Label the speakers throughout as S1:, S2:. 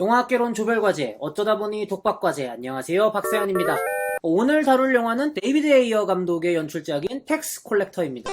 S1: 영화학개론 조별과제, 어쩌다 보니 독박과제. 안녕하세요, 박세현입니다. 오늘 다룰 영화는 데이비드 에이어 감독의 연출작인 텍스 콜렉터입니다.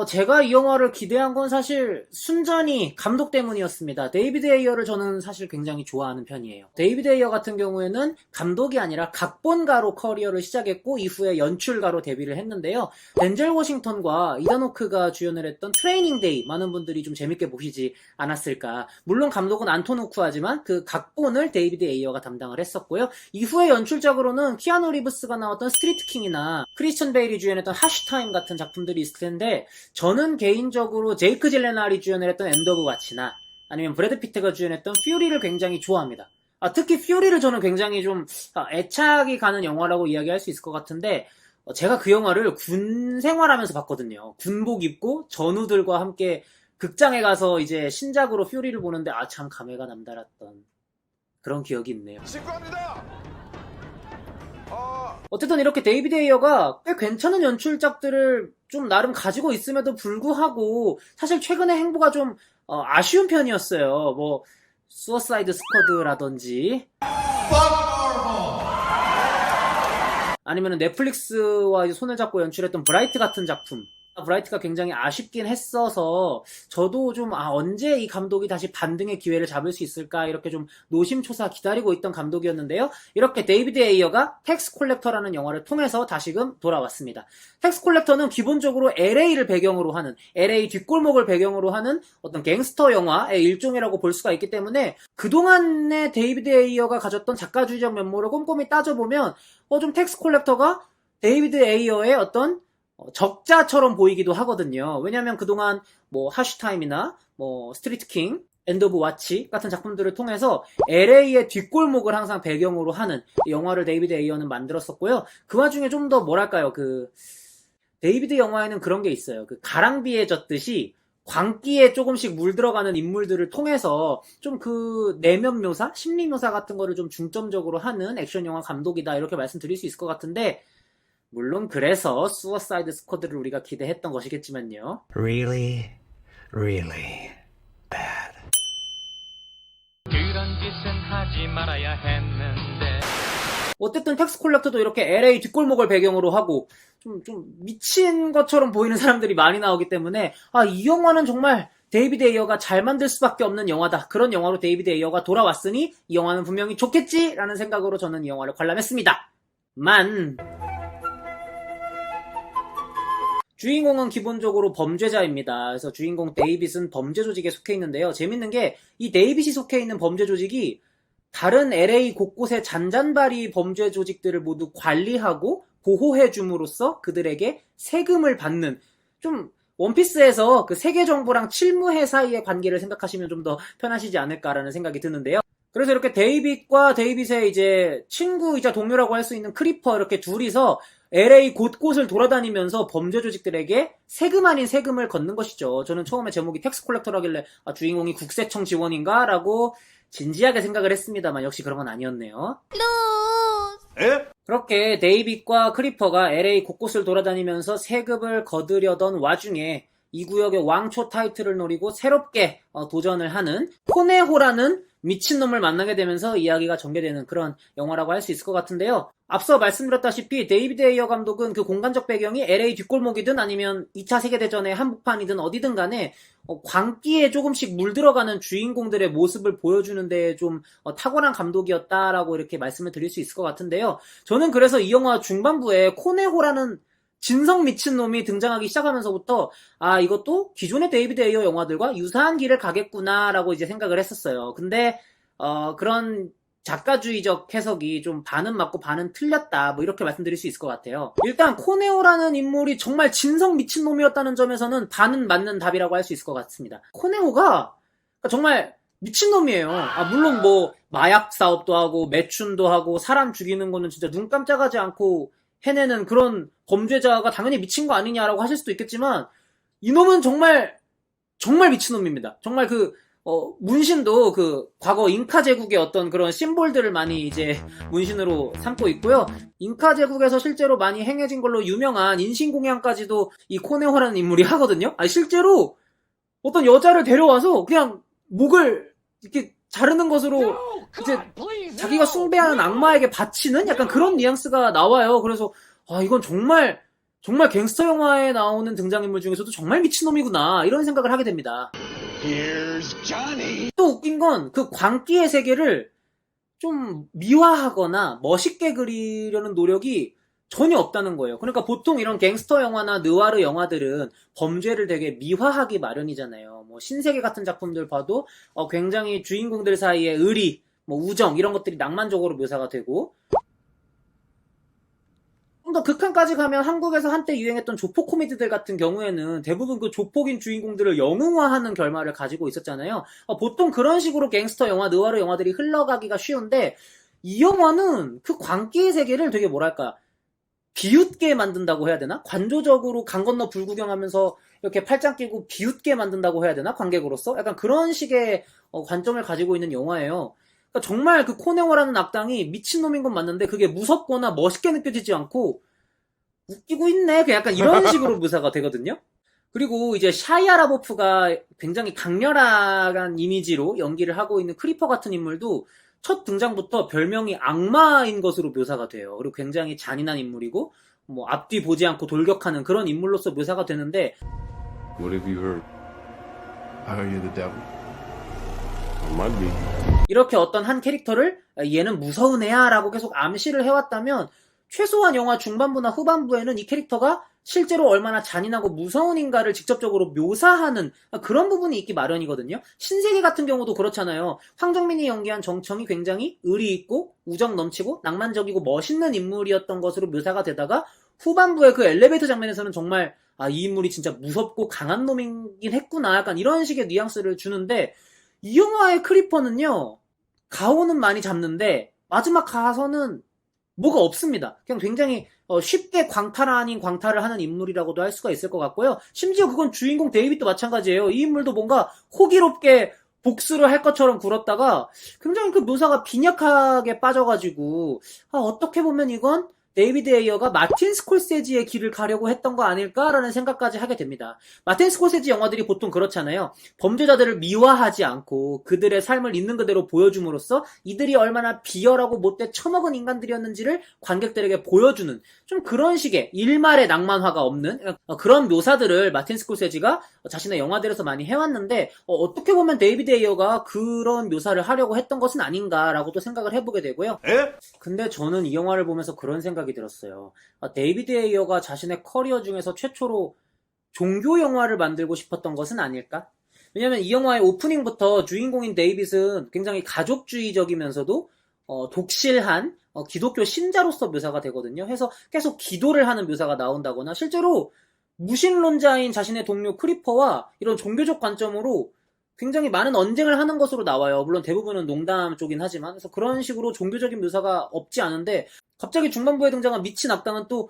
S1: 제가 이 영화를 기대한 건 사실 순전히 감독 때문이었습니다. 데이비드 에이어를 저는 사실 굉장히 좋아하는 편이에요. 데이비드 에이어 같은 경우에는 감독이 아니라 각본가로 커리어를 시작했고 이후에 연출가로 데뷔를 했는데요. 덴젤 워싱턴과 이단 호크가 주연을 했던 트레이닝 데이, 많은 분들이 좀 재밌게 보시지 않았을까. 물론 감독은 안톤 후크하지만 그 각본을 데이비드 에이어가 담당을 했었고요. 이후에 연출작으로는 키아누 리브스가 나왔던 스트리트 킹이나 크리스천 베일이 주연했던 하쉬타임 같은 작품들이 있을 텐데, 저는 개인적으로 제이크 질레날이 주연을 했던 엔드 오브 와치나 아니면 브래드 피트가 주연했던 퓨리를 굉장히 좋아합니다. 특히 퓨리를 저는 굉장히 좀 애착이 가는 영화라고 이야기할 수 있을 것 같은데, 제가 그 영화를 군 생활하면서 봤거든요. 군복 입고 전우들과 함께 극장에 가서 이제 신작으로 퓨리를 보는데 참 감회가 남달랐던 그런 기억이 있네요.
S2: 직구합니다.
S1: 어쨌든 이렇게 데이비드 에이어가 꽤 괜찮은 연출작들을 좀 나름 가지고 있음에도 불구하고 사실 최근의 행보가 좀 아쉬운 편이었어요. 뭐 수어사이드 스쿼드라든지 아니면 넷플릭스와 손을 잡고 연출했던 브라이트 같은 작품, 브라이트가 굉장히 아쉽긴 했어서 저도 좀 언제 이 감독이 다시 반등의 기회를 잡을 수 있을까 이렇게 좀 노심초사 기다리고 있던 감독이었는데요. 이렇게 데이비드 에이어가 텍스 콜렉터라는 영화를 통해서 다시금 돌아왔습니다. 텍스 콜렉터는 기본적으로 LA를 배경으로 하는, LA 뒷골목을 배경으로 하는 어떤 갱스터 영화의 일종이라고 볼 수가 있기 때문에 그동안의 데이비드 에이어가 가졌던 작가주의적 면모를 꼼꼼히 따져보면 좀 텍스 콜렉터가 데이비드 에이어의 어떤 적자처럼 보이기도 하거든요. 왜냐하면 그동안 뭐 하쉬타임이나 뭐 스트리트 킹, 엔드 오브 와치 같은 작품들을 통해서 LA의 뒷골목을 항상 배경으로 하는 영화를 데이비드 에이어는 만들었었고요. 그 와중에 좀 더 뭐랄까요, 데이비드 영화에는 그런 게 있어요. 가랑비에 젖듯이 광기에 조금씩 물들어가는 인물들을 통해서 좀 내면 묘사, 심리 묘사 같은 거를 좀 중점적으로 하는 액션 영화 감독이다, 이렇게 말씀드릴 수 있을 것 같은데, 물론 그래서 수어사이드 스쿼드를 우리가 기대했던 것이겠지만요.
S3: Really, really bad.
S4: 그런 짓은 하지 말아야 했는데.
S1: 어쨌든 텍스 콜렉터도 이렇게 LA 뒷골목을 배경으로 하고 좀 미친 것처럼 보이는 사람들이 많이 나오기 때문에 이 영화는 정말 데이비드 에이어가 잘 만들 수밖에 없는 영화다, 그런 영화로 데이비드 에이어가 돌아왔으니 이 영화는 분명히 좋겠지라는 생각으로 저는 이 영화를 관람했습니다. 주인공은 기본적으로 범죄자입니다. 그래서 주인공 데이빗은 범죄 조직에 속해 있는데요. 재밌는 게 이 데이빗이 속해 있는 범죄 조직이 다른 LA 곳곳의 잔잔바리 범죄 조직들을 모두 관리하고 보호해 줌으로써 그들에게 세금을 받는, 좀 원피스에서 그 세계 정부랑 칠무회 사이의 관계를 생각하시면 좀 더 편하시지 않을까라는 생각이 드는데요. 그래서 이렇게 데이빗과 데이빗의 이제 친구이자 동료라고 할 수 있는 크리퍼, 이렇게 둘이서 LA 곳곳을 돌아다니면서 범죄 조직들에게 세금 아닌 세금을 걷는 것이죠. 저는 처음에 제목이 텍스 콜렉터라길래 주인공이 국세청 직원인가? 라고 진지하게 생각을 했습니다만 역시 그런 건 아니었네요.
S2: 에?
S1: 그렇게 데이빗과 크리퍼가 LA 곳곳을 돌아다니면서 세금을 거두려던 와중에 이 구역의 왕초 타이틀을 노리고 새롭게 도전을 하는 코네호라는 미친놈을 만나게 되면서 이야기가 전개되는 그런 영화라고 할 수 있을 것 같은데요. 앞서 말씀드렸다시피 데이비드 에이어 감독은 그 공간적 배경이 LA 뒷골목이든 아니면 2차 세계대전의 한복판이든 어디든 간에 광기에 조금씩 물들어가는 주인공들의 모습을 보여주는 데 좀 탁월한 감독이었다라고 이렇게 말씀을 드릴 수 있을 것 같은데요. 저는 그래서 이 영화 중반부에 코네호라는 진성 미친놈이 등장하기 시작하면서부터 이것도 기존의 데이비드 에이어 영화들과 유사한 길을 가겠구나라고 이제 생각을 했었어요. 근데 그런 작가주의적 해석이 좀 반은 맞고 반은 틀렸다, 뭐 이렇게 말씀드릴 수 있을 것 같아요. 일단 코네호라는 인물이 정말 진성 미친놈이었다는 점에서는 반은 맞는 답이라고 할 수 있을 것 같습니다. 코네호가 정말 미친놈이에요. 물론 뭐 마약 사업도 하고 매춘도 하고 사람 죽이는 거는 진짜 눈 깜짝하지 않고 해내는 그런 범죄자가 당연히 미친 거 아니냐라고 하실 수도 있겠지만, 이놈은 정말 미친놈입니다. 정말 문신도 과거 잉카 제국의 어떤 그런 심볼들을 많이 이제 문신으로 삼고 있고요. 잉카 제국에서 실제로 많이 행해진 걸로 유명한 인신공양까지도 이 코네호라는 인물이 하거든요. 실제로 어떤 여자를 데려와서 그냥 목을 이렇게 자르는 것으로 이제 자기가 숭배하는 악마에게 바치는 약간 그런 뉘앙스가 나와요. 그래서 이건 정말 정말 갱스터 영화에 나오는 등장인물 중에서도 정말 미친놈이구나 이런 생각을 하게 됩니다. 또 웃긴 건 그 광기의 세계를 좀 미화하거나 멋있게 그리려는 노력이 전혀 없다는 거예요. 그러니까 보통 이런 갱스터 영화나 느와르 영화들은 범죄를 되게 미화하기 마련이잖아요. 뭐 신세계 같은 작품들 봐도 굉장히 주인공들 사이에 의리, 뭐 우정 이런 것들이 낭만적으로 묘사가 되고, 좀 더 극한까지 가면 한국에서 한때 유행했던 조폭 코미디들 같은 경우에는 대부분 그 조폭인 주인공들을 영웅화하는 결말을 가지고 있었잖아요. 보통 그런 식으로 갱스터 영화, 느와르 영화들이 흘러가기가 쉬운데 이 영화는 그 광기의 세계를 되게 뭐랄까 비웃게 만든다고 해야 되나? 관조적으로 강 건너 불구경하면서 이렇게 팔짱 끼고 비웃게 만든다고 해야 되나? 관객으로서? 약간 그런 식의 관점을 가지고 있는 영화예요. 그러니까 정말 그 코네오라는 악당이 미친놈인 건 맞는데 그게 무섭거나 멋있게 느껴지지 않고 웃기고 있네. 그냥 약간 이런 식으로 묘사가 되거든요. 그리고 이제 샤이아 라보프가 굉장히 강렬한 이미지로 연기를 하고 있는 크리퍼 같은 인물도 첫 등장부터 별명이 악마인 것으로 묘사가 돼요. 그리고 굉장히 잔인한 인물이고 뭐 앞뒤 보지 않고 돌격하는 그런 인물로서 묘사가 되는데
S2: What have you heard? I heard you're the devil. I might be.
S1: 이렇게 어떤 한 캐릭터를 얘는 무서운 애야 라고 계속 암시를 해왔다면 최소한 영화 중반부나 후반부에는 이 캐릭터가 실제로 얼마나 잔인하고 무서운 인가를 직접적으로 묘사하는 그런 부분이 있기 마련이거든요. 신세계 같은 경우도 그렇잖아요. 황정민이 연기한 정청이 굉장히 의리 있고 우정 넘치고 낭만적이고 멋있는 인물이었던 것으로 묘사가 되다가 후반부에 그 엘리베이터 장면에서는 정말 이 인물이 진짜 무섭고 강한 놈이긴 했구나 약간 이런 식의 뉘앙스를 주는데 이 영화의 크리퍼는요. 가오는 많이 잡는데 마지막 가서는 뭐가 없습니다. 그냥 굉장히 쉽게 광탈 아닌 광탈을 하는 인물이라고도 할 수가 있을 것 같고요. 심지어 그건 주인공 데이빗도 마찬가지예요. 이 인물도 뭔가 호기롭게 복수를 할 것처럼 굴었다가 굉장히 그 묘사가 빈약하게 빠져가지고 어떻게 보면 이건 데이비드 에이어가 마틴 스콜세지의 길을 가려고 했던 거 아닐까라는 생각까지 하게 됩니다. 마틴 스콜세지 영화들이 보통 그렇잖아요. 범죄자들을 미화하지 않고 그들의 삶을 있는 그대로 보여줌으로써 이들이 얼마나 비열하고 못돼 처먹은 인간들이었는지를 관객들에게 보여주는 좀 그런 식의 일말의 낭만화가 없는 그런 묘사들을 마틴 스콜세지가 자신의 영화들에서 많이 해왔는데 어떻게 보면 데이비드 에이어가 그런 묘사를 하려고 했던 것은 아닌가라고도 생각을 해보게 되고요. 근데 저는 이 영화를 보면서 그런 생각이 들었어요. 데이비드 에이어가 자신의 커리어 중에서 최초로 종교 영화를 만들고 싶었던 것은 아닐까? 왜냐면 이 영화의 오프닝부터 주인공인 데이빗은 굉장히 가족주의적이면서도 독실한 기독교 신자로서 묘사가 되거든요. 해서 계속 기도를 하는 묘사가 나온다거나 실제로 무신론자인 자신의 동료 크리퍼와 이런 종교적 관점으로 굉장히 많은 언쟁을 하는 것으로 나와요. 물론 대부분은 농담 쪽이긴 하지만 그래서 그런 식으로 종교적인 묘사가 없지 않은데 갑자기 중반부에 등장한 미친 악당은 또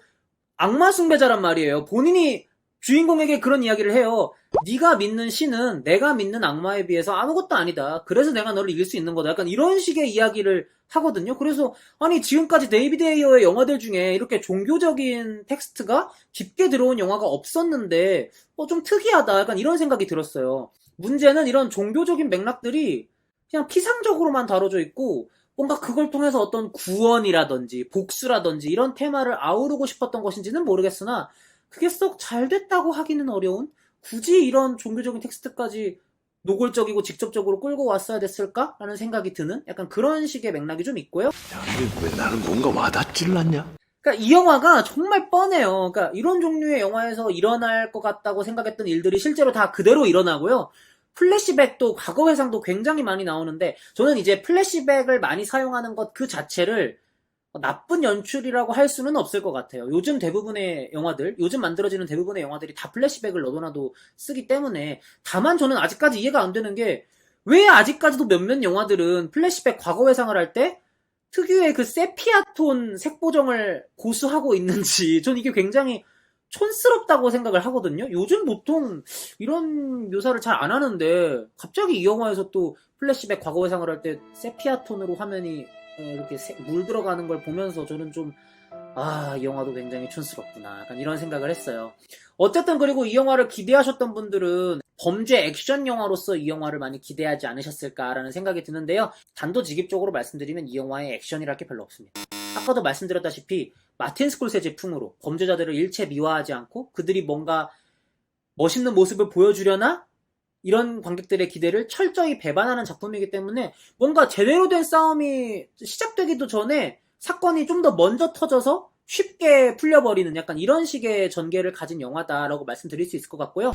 S1: 악마 숭배자란 말이에요. 본인이 주인공에게 그런 이야기를 해요. 네가 믿는 신은 내가 믿는 악마에 비해서 아무것도 아니다. 그래서 내가 너를 이길 수 있는 거다. 약간 이런 식의 이야기를 하거든요. 그래서 아니 지금까지 데이비드 에이어의 영화들 중에 이렇게 종교적인 텍스트가 깊게 들어온 영화가 없었는데 좀 특이하다. 약간 이런 생각이 들었어요. 문제는 이런 종교적인 맥락들이 그냥 피상적으로만 다뤄져 있고 뭔가 그걸 통해서 어떤 구원이라든지 복수라든지 이런 테마를 아우르고 싶었던 것인지는 모르겠으나 그게 썩 잘 됐다고 하기는 어려운 굳이 이런 종교적인 텍스트까지 노골적이고 직접적으로 끌고 왔어야 됐을까라는 생각이 드는 약간 그런 식의 맥락이 좀 있고요.
S3: 왜 나는 뭔가 와닿질 않냐?
S1: 그러니까 이 영화가 정말 뻔해요. 그러니까 이런 종류의 영화에서 일어날 것 같다고 생각했던 일들이 실제로 다 그대로 일어나고요. 플래시백도 과거 회상도 굉장히 많이 나오는데 저는 이제 플래시백을 많이 사용하는 것 그 자체를 나쁜 연출이라고 할 수는 없을 것 같아요. 요즘 대부분의 영화들, 요즘 만들어지는 대부분의 영화들이 다 플래시백을 너도나도 쓰기 때문에 다만 저는 아직까지 이해가 안 되는 게 왜 아직까지도 몇몇 영화들은 플래시백 과거 회상을 할 때 특유의 그 세피아톤 색보정을 고수하고 있는지 전 이게 굉장히 촌스럽다고 생각을 하거든요. 요즘 보통 이런 묘사를 잘 안 하는데 갑자기 이 영화에서 또 플래시백 과거 회상을 할 때 세피아톤으로 화면이 이렇게 물 들어가는 걸 보면서 저는 좀 이 영화도 굉장히 촌스럽구나 약간 이런 생각을 했어요. 어쨌든 그리고 이 영화를 기대하셨던 분들은 범죄 액션 영화로서 이 영화를 많이 기대하지 않으셨을까라는 생각이 드는데요. 단도직입적으로 말씀드리면 이 영화에 액션이랄 게 별로 없습니다. 아까도 말씀드렸다시피 마틴 스콜세지 풍으로 범죄자들을 일체 미화하지 않고 그들이 뭔가 멋있는 모습을 보여주려나? 이런 관객들의 기대를 철저히 배반하는 작품이기 때문에 뭔가 제대로 된 싸움이 시작되기도 전에 사건이 좀 더 먼저 터져서 쉽게 풀려버리는 약간 이런 식의 전개를 가진 영화다라고 말씀드릴 수 있을 것 같고요.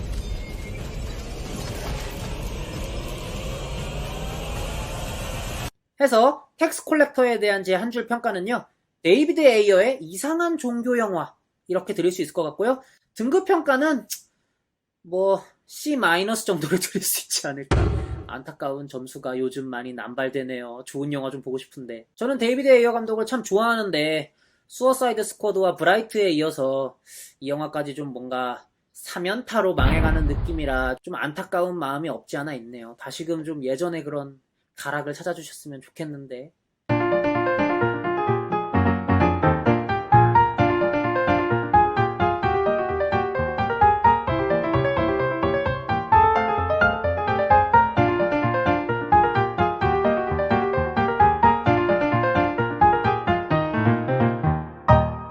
S1: 해서 텍스 콜렉터에 대한 제 한 줄 평가는요. 데이비드 에이어의 이상한 종교 영화 이렇게 드릴 수 있을 것 같고요. 등급 평가는 뭐 C- 정도를 드릴 수 있지 않을까. 안타까운 점수가 요즘 많이 남발되네요. 좋은 영화 좀 보고 싶은데. 저는 데이비드 에이어 감독을 참 좋아하는데 수어사이드 스쿼드와 브라이트에 이어서 이 영화까지 좀 뭔가 사면타로 망해가는 느낌이라 좀 안타까운 마음이 없지 않아 있네요. 다시금 좀 예전에 그런 가락을 찾아주셨으면 좋겠는데